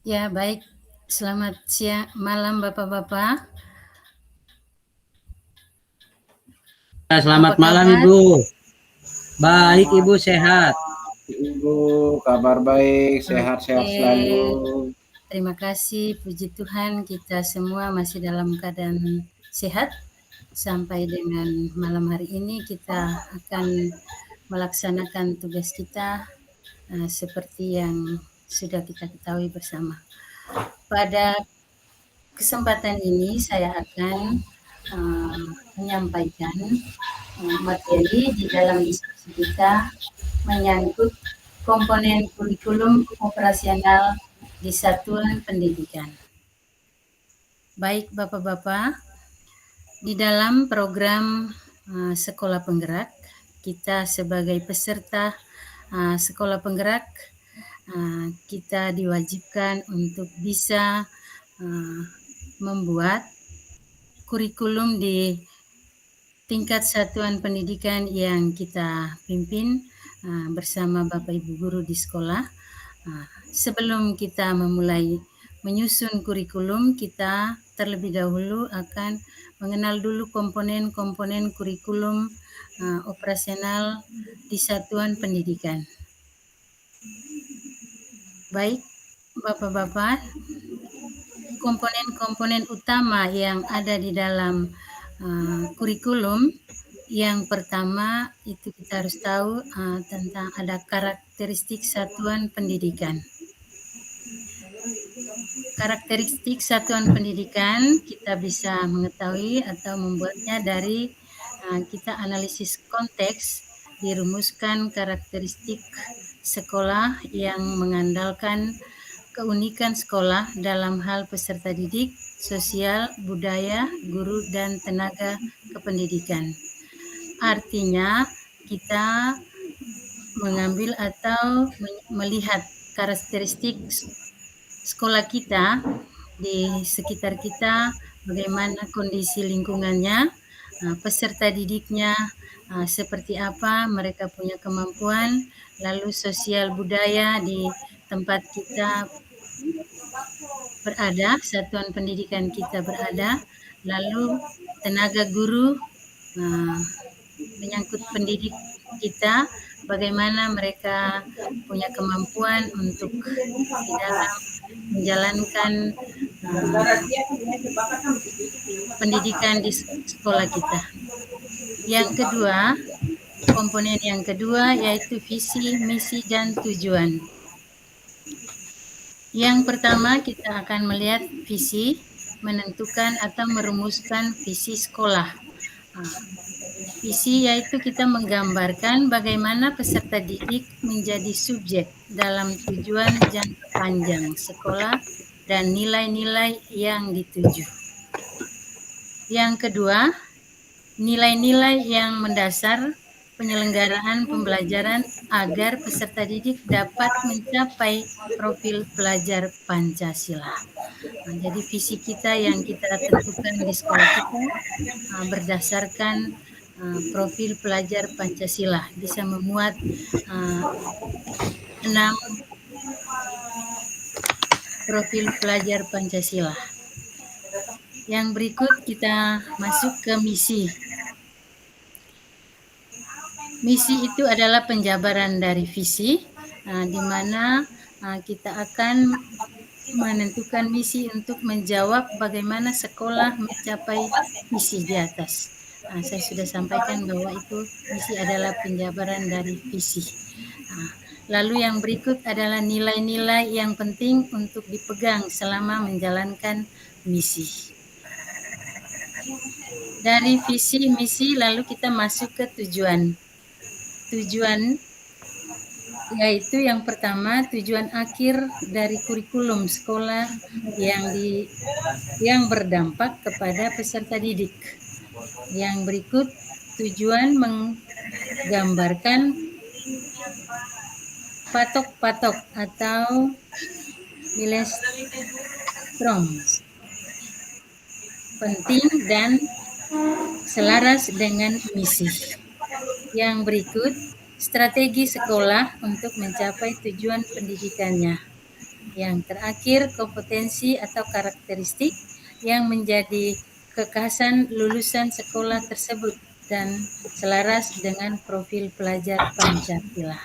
Ya, baik. Selamat siang, malam Bapak-bapak. Selamat Apa malam kabar? Ibu. Baik Selamat Ibu sehat. malam, Ibu. Kabar baik, sehat-sehat selalu. Oke, terima kasih. Puji Tuhan kita semua masih dalam keadaan sehat. Sampai dengan malam hari ini kita akan melaksanakan tugas kita seperti yang sudah kita ketahui bersama. Pada kesempatan ini saya akan menyampaikan materi di dalam diskusi kita menyangkut komponen kurikulum operasional di satuan pendidikan. Baik Bapak-bapak, di dalam program Sekolah Penggerak, kita sebagai peserta Sekolah Penggerak, kita diwajibkan untuk bisa membuat kurikulum di tingkat satuan pendidikan yang kita pimpin bersama Bapak Ibu guru di sekolah. Sebelum kita memulai menyusun kurikulum, kita terlebih dahulu akan mengenal dulu komponen-komponen kurikulum operasional di satuan pendidikan. Baik, Bapak-bapak, komponen-komponen utama yang ada di dalam kurikulum, yang pertama itu kita harus tahu tentang ada karakteristik satuan pendidikan. Karakteristik satuan pendidikan kita bisa mengetahui atau membuatnya dari kita analisis konteks, dirumuskan karakteristik sekolah yang mengandalkan keunikan sekolah dalam hal peserta didik, sosial, budaya, guru, dan tenaga kependidikan. Artinya kita mengambil atau melihat karakteristik sekolah kita di sekitar kita, bagaimana kondisi lingkungannya, peserta didiknya seperti apa, mereka punya kemampuan, lalu sosial budaya di tempat kita berada, satuan pendidikan kita berada, lalu tenaga guru menyangkut pendidik kita, bagaimana mereka punya kemampuan untuk di dalam menjalankan pendidikan di sekolah kita. Yang kedua, komponen yang kedua yaitu visi, misi, dan tujuan. Yang pertama kita akan melihat visi, menentukan atau merumuskan visi sekolah. Visi yaitu kita menggambarkan bagaimana peserta didik menjadi subjek dalam tujuan jangka panjang sekolah dan nilai-nilai yang dituju. Yang kedua, nilai-nilai yang mendasar penyelenggaraan pembelajaran agar peserta didik dapat mencapai profil pelajar Pancasila. Jadi visi kita yang kita tentukan di sekolah kita berdasarkan profil pelajar Pancasila, bisa memuat 6 profil pelajar Pancasila. Yang berikut kita masuk ke misi. Misi itu adalah penjabaran dari visi, di mana kita akan menentukan misi untuk menjawab bagaimana sekolah mencapai visi di atas. Saya sudah sampaikan bahwa itu misi adalah penjabaran dari visi. Lalu yang berikut adalah nilai-nilai yang penting untuk dipegang selama menjalankan misi. Dari visi, misi, lalu kita masuk ke tujuan. Tujuan yaitu yang pertama, tujuan akhir dari kurikulum sekolah yang berdampak kepada peserta didik. Yang berikut, tujuan menggambarkan patok-patok atau milestone penting dan selaras dengan misi. Yang berikut, strategi sekolah untuk mencapai tujuan pendidikannya. Yang terakhir, kompetensi atau karakteristik yang menjadi kekhasan lulusan sekolah tersebut dan selaras dengan profil pelajar Pancasila.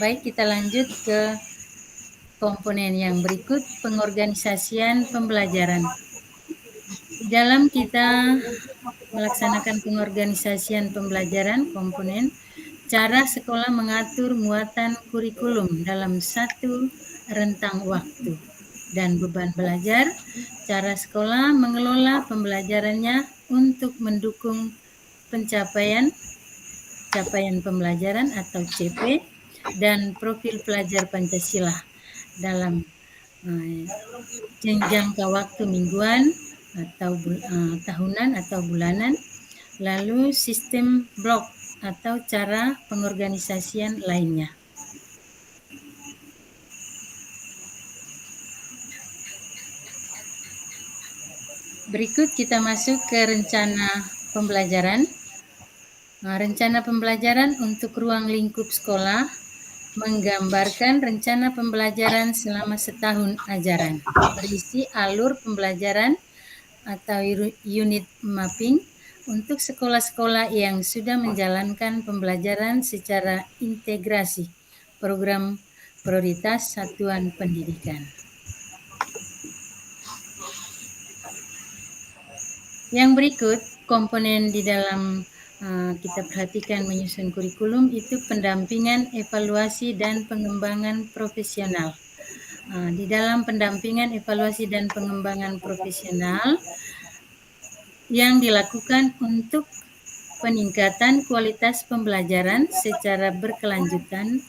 Baik, kita lanjut ke komponen yang berikut, pengorganisasian pembelajaran. Di dalam kita melaksanakan pengorganisasian pembelajaran komponen, cara sekolah mengatur muatan kurikulum dalam satu rentang waktu dan beban belajar, cara sekolah mengelola pembelajarannya untuk mendukung capaian pembelajaran atau CP dan profil pelajar Pancasila dalam jangka waktu mingguan atau tahunan atau bulanan, lalu sistem blok atau cara pengorganisasian lainnya. Berikut kita masuk ke rencana pembelajaran. Rencana pembelajaran untuk ruang lingkup sekolah menggambarkan rencana pembelajaran selama setahun ajaran, berisi alur pembelajaran atau unit mapping untuk sekolah-sekolah yang sudah menjalankan pembelajaran secara integrasi program prioritas satuan pendidikan. Yang berikut komponen di dalam kita perhatikan menyusun kurikulum itu pendampingan, evaluasi, dan pengembangan profesional. Di dalam pendampingan, evaluasi, dan pengembangan profesional yang dilakukan untuk peningkatan kualitas pembelajaran secara berkelanjutan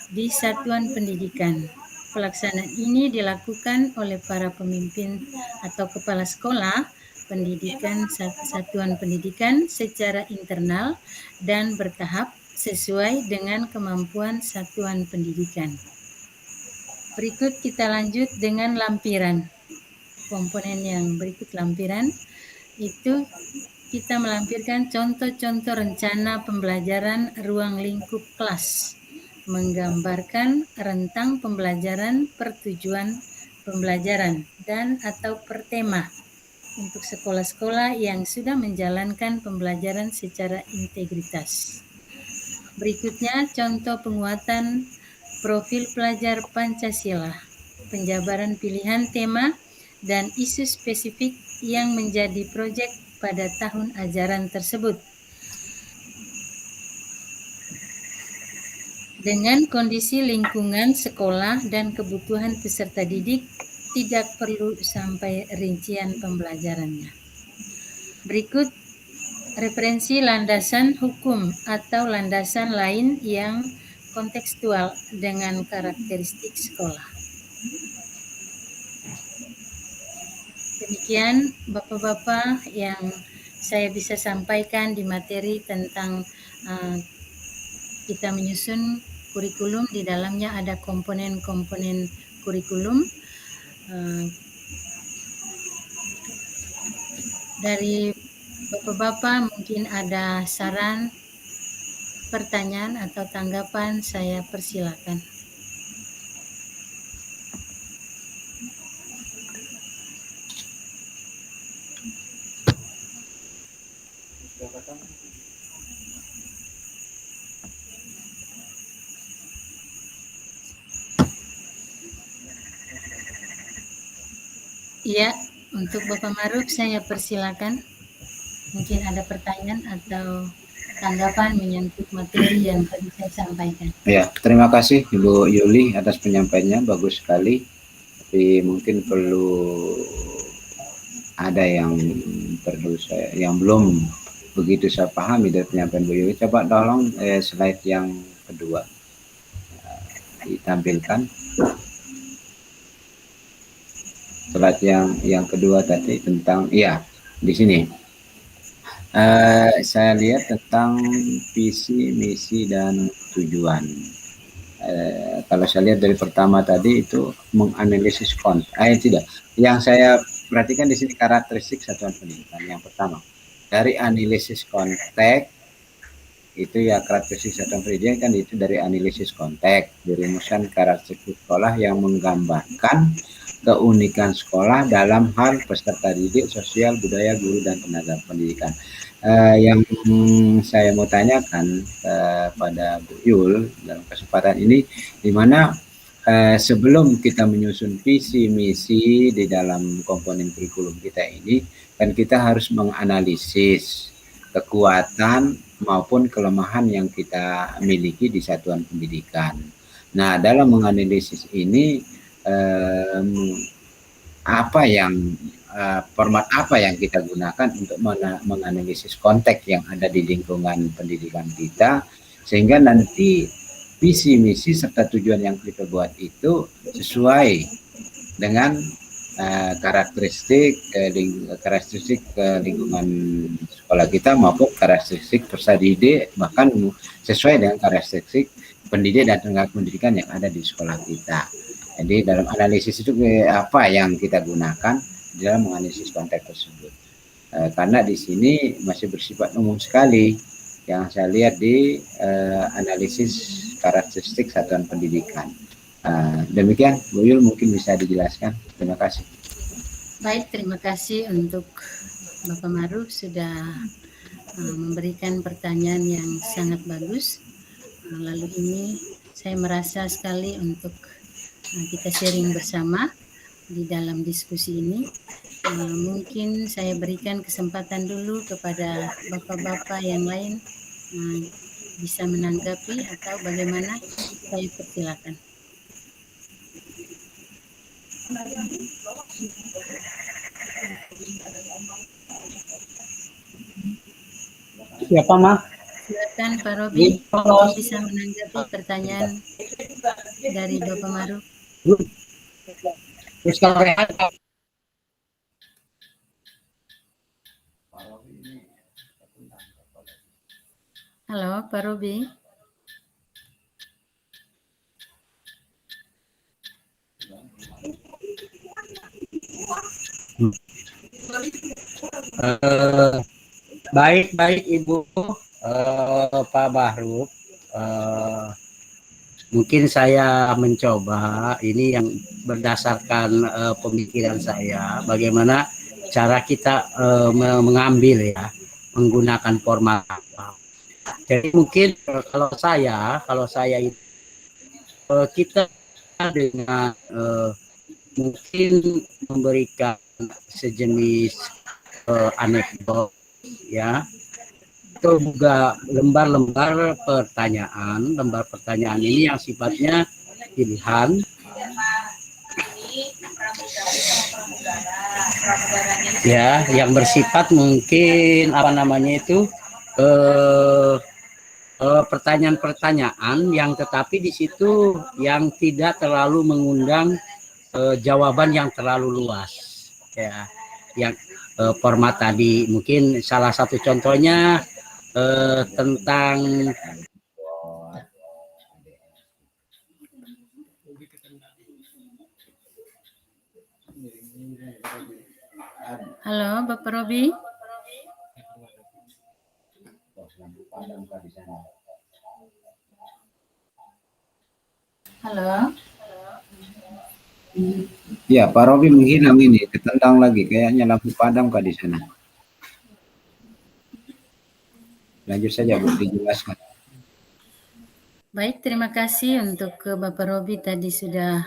di satuan pendidikan. Pelaksanaan ini dilakukan oleh para pemimpin atau kepala sekolah pendidikan satuan pendidikan secara internal dan bertahap sesuai dengan kemampuan satuan pendidikan. Berikut kita lanjut dengan lampiran. Komponen yang berikut lampiran itu kita melampirkan contoh-contoh rencana pembelajaran ruang lingkup kelas, menggambarkan rentang pembelajaran per tujuan pembelajaran dan atau per tema untuk sekolah-sekolah yang sudah menjalankan pembelajaran secara integritas. Berikutnya contoh penguatan profil pelajar Pancasila, penjabaran pilihan tema dan isu spesifik yang menjadi proyek pada tahun ajaran tersebut. Dengan kondisi lingkungan sekolah dan kebutuhan peserta didik, tidak perlu sampai rincian pembelajarannya. Berikut referensi landasan hukum atau landasan lain yang kontekstual dengan karakteristik sekolah. Demikian Bapak-Bapak yang saya bisa sampaikan di materi tentang kita menyusun kurikulum. Di dalamnya ada komponen-komponen kurikulum. Dari Bapak-Bapak mungkin ada saran, pertanyaan atau tanggapan, saya persilakan. Iya, untuk Bapak Maruf saya persilakan. Mungkin ada pertanyaan atau tanggapan menyentuh materi yang tadi saya sampaikan. Ya, terima kasih Ibu Yuli atas penyampaiannya, bagus sekali. Tapi mungkin perlu ada yang perlu saya, yang belum begitu saya pahami dari penyampaian Bu Yuli. Coba tolong slide yang kedua ditampilkan. Slide yang kedua tadi tentang, ya di sini saya lihat tentang visi, misi, dan tujuan. Kalau saya lihat dari pertama tadi itu menganalisis konteks. Tidak, yang saya perhatikan di sini karakteristik satuan pendidikan. Yang pertama, dari analisis konteks itu ya karakteristik satuan pendidikan kan itu dari analisis konteks, dirumuskan karakteristik sekolah yang menggambarkan keunikan sekolah dalam hal peserta didik, sosial, budaya, guru, dan tenaga pendidikan. Yang saya mau tanyakan kepada Bu Yul dalam kesempatan ini, di mana sebelum kita menyusun visi misi di dalam komponen kurikulum kita ini, kan kita harus menganalisis kekuatan maupun kelemahan yang kita miliki di satuan pendidikan. Nah, dalam menganalisis ini apa yang format apa yang kita gunakan untuk menganalisis konteks yang ada di lingkungan pendidikan kita, sehingga nanti visi misi serta tujuan yang kita buat itu sesuai dengan karakteristik lingkungan sekolah kita maupun karakteristik peserta didik, bahkan sesuai dengan karakteristik pendidik dan tenaga pendidikan yang ada di sekolah kita. Jadi dalam analisis itu apa yang kita gunakan di dalam menganalisis konteks tersebut. Karena di sini masih bersifat umum sekali yang saya lihat di analisis karakteristik satuan pendidikan. Demikian, Bu Yul mungkin bisa dijelaskan. Terima kasih. Baik, terima kasih untuk Bapak Maruf sudah memberikan pertanyaan yang sangat bagus. Lalu ini saya merasa sekali untuk kita sharing bersama di dalam diskusi ini. Mungkin saya berikan kesempatan dulu kepada bapak-bapak yang lain bisa menanggapi atau bagaimana, saya persilakan. Siapa, Ma? Silakan Pak Robi, bisa menanggapi pertanyaan dari Bapak Maruf. Terus kalau Halo Pak Robi. Baik Ibu, Pak Bahruf. Mungkin saya mencoba ini yang berdasarkan pemikiran saya, bagaimana cara kita mengambil ya, menggunakan format apa. Jadi mungkin kalau saya itu kita dengan mungkin memberikan sejenis anekdot ya, atau juga lembar pertanyaan ini yang sifatnya pilihan ya, yang bersifat mungkin pertanyaan-pertanyaan yang tetapi di situ yang tidak terlalu mengundang jawaban yang terlalu luas ya, yang format tadi mungkin salah satu contohnya tentang Halo Bapak Robi. Halo. Ya, Pak Robi menghilang ini, ketendang lagi, kayaknya lampu padam Kak di sana. Lanjut saja Bu, dijelaskan. Baik, terima kasih untuk Bapak Robi tadi sudah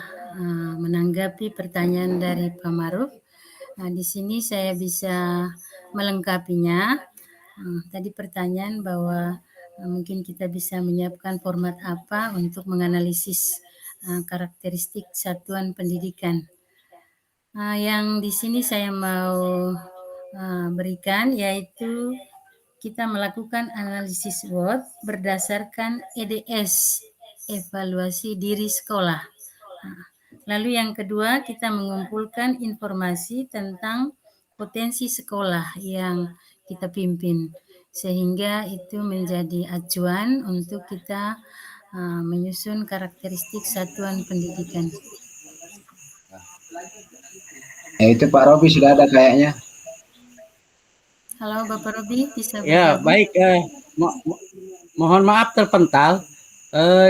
menanggapi pertanyaan dari Pak Maruf. Nah, di sini saya bisa melengkapinya. Tadi pertanyaan bahwa mungkin kita bisa menyiapkan format apa untuk menganalisis karakteristik satuan pendidikan. Yang di sini saya mau berikan yaitu kita melakukan analisis SWOT berdasarkan EDS, evaluasi diri sekolah. Lalu yang kedua, kita mengumpulkan informasi tentang potensi sekolah yang kita pimpin, sehingga itu menjadi acuan untuk kita menyusun karakteristik satuan pendidikan. Itu Pak Robi sudah ada kayaknya. Halo Bapak Robi, bisa Ya, bergabung? baik. Mohon maaf terpental.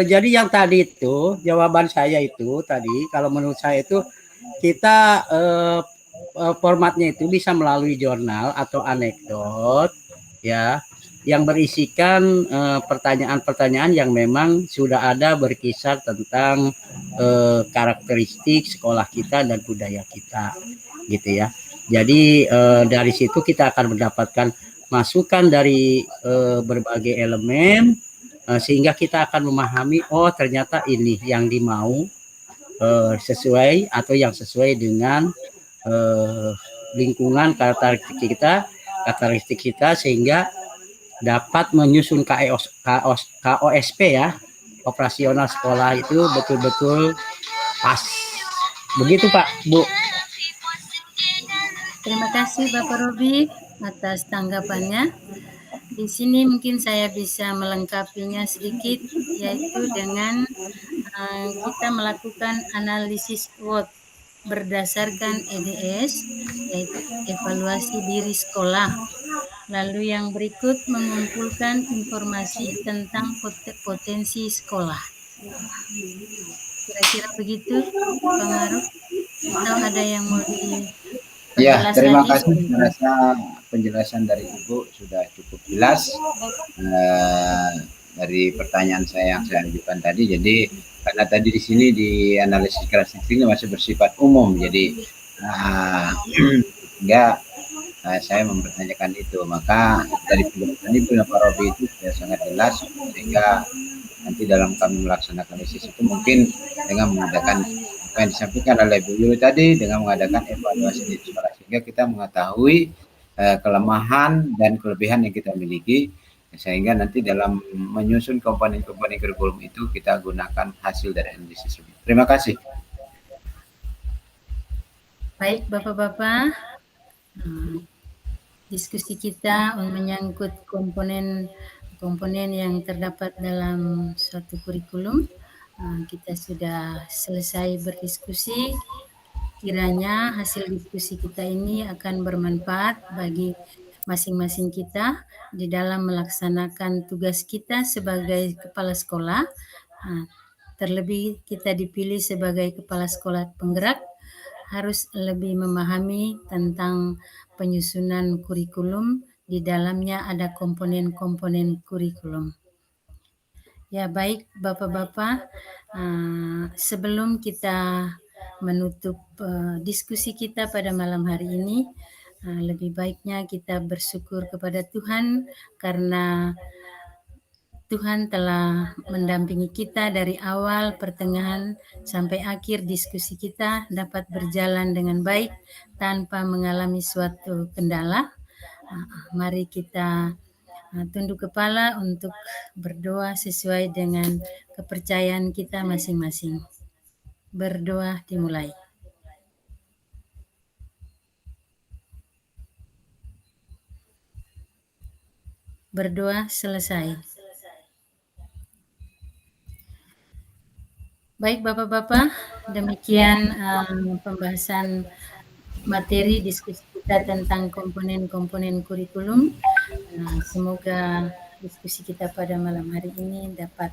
Jadi yang tadi itu jawaban saya itu tadi, kalau menurut saya itu kita formatnya itu bisa melalui jurnal atau anekdot, ya, yang berisikan pertanyaan-pertanyaan yang memang sudah ada berkisar tentang karakteristik sekolah kita dan budaya kita, gitu ya. Jadi dari situ kita akan mendapatkan masukan dari berbagai elemen sehingga kita akan memahami, oh ternyata ini yang dimau sesuai atau yang sesuai dengan eh, lingkungan karakteristik kita sehingga dapat menyusun KOSP ya, operasional sekolah itu betul-betul pas. Begitu Pak, Bu. Terima kasih Bapak Robi atas tanggapannya. Di sini mungkin saya bisa melengkapinya sedikit, yaitu dengan kita melakukan analisis SWOT berdasarkan EDS, yaitu evaluasi diri sekolah. Lalu yang berikut mengumpulkan informasi tentang potensi sekolah. Kira-kira begitu, Pak Maruf? Atau ada yang mau Ya, diperjelas terima lagi? kasih. Saya rasa penjelasan dari Ibu sudah cukup jelas dari pertanyaan saya yang saya ajukan tadi. Jadi karena tadi di sini di analisis karakteristik ini masih bersifat umum, jadi enggak saya mempertanyakan itu. Maka dari penjelasan itu Pak Robi itu sudah sangat jelas, sehingga nanti dalam kami melaksanakan analisis itu mungkin dengan mengadakan apa yang disampaikan oleh Bu Yuli tadi, dengan mengadakan evaluasi di sekolah, sehingga kita mengetahui kelemahan dan kelebihan yang kita miliki, sehingga nanti dalam menyusun komponen-komponen kurikulum itu kita gunakan hasil dari analisis. Terima kasih. Baik, Bapak-Bapak, diskusi kita menyangkut komponen yang terdapat dalam suatu kurikulum. Kita sudah selesai berdiskusi. Kiranya hasil diskusi kita ini akan bermanfaat bagi masing-masing kita di dalam melaksanakan tugas kita sebagai kepala sekolah. Terlebih kita dipilih sebagai kepala sekolah penggerak, harus lebih memahami tentang penyusunan kurikulum. Di dalamnya ada komponen-komponen kurikulum. Ya, baik Bapak-Bapak, sebelum kita menutup diskusi kita pada malam hari ini, lebih baiknya kita bersyukur kepada Tuhan karena Tuhan telah mendampingi kita dari awal, pertengahan, sampai akhir diskusi kita dapat berjalan dengan baik tanpa mengalami suatu kendala. Mari kita tunduk kepala untuk berdoa sesuai dengan kepercayaan kita masing-masing. Berdoa dimulai. Berdoa selesai. Baik Bapak-Bapak, demikian pembahasan materi diskusi kita tentang komponen-komponen kurikulum. Semoga diskusi kita pada malam hari ini dapat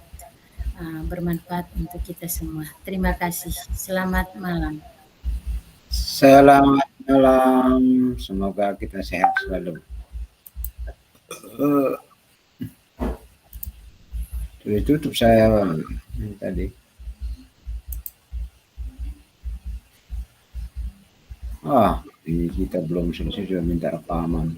bermanfaat untuk kita semua. Terima kasih. Selamat malam. Selamat malam. Semoga kita sehat selalu. Sudah tutup saya tadi. Ini kita belum selesai, sudah minta rekaman.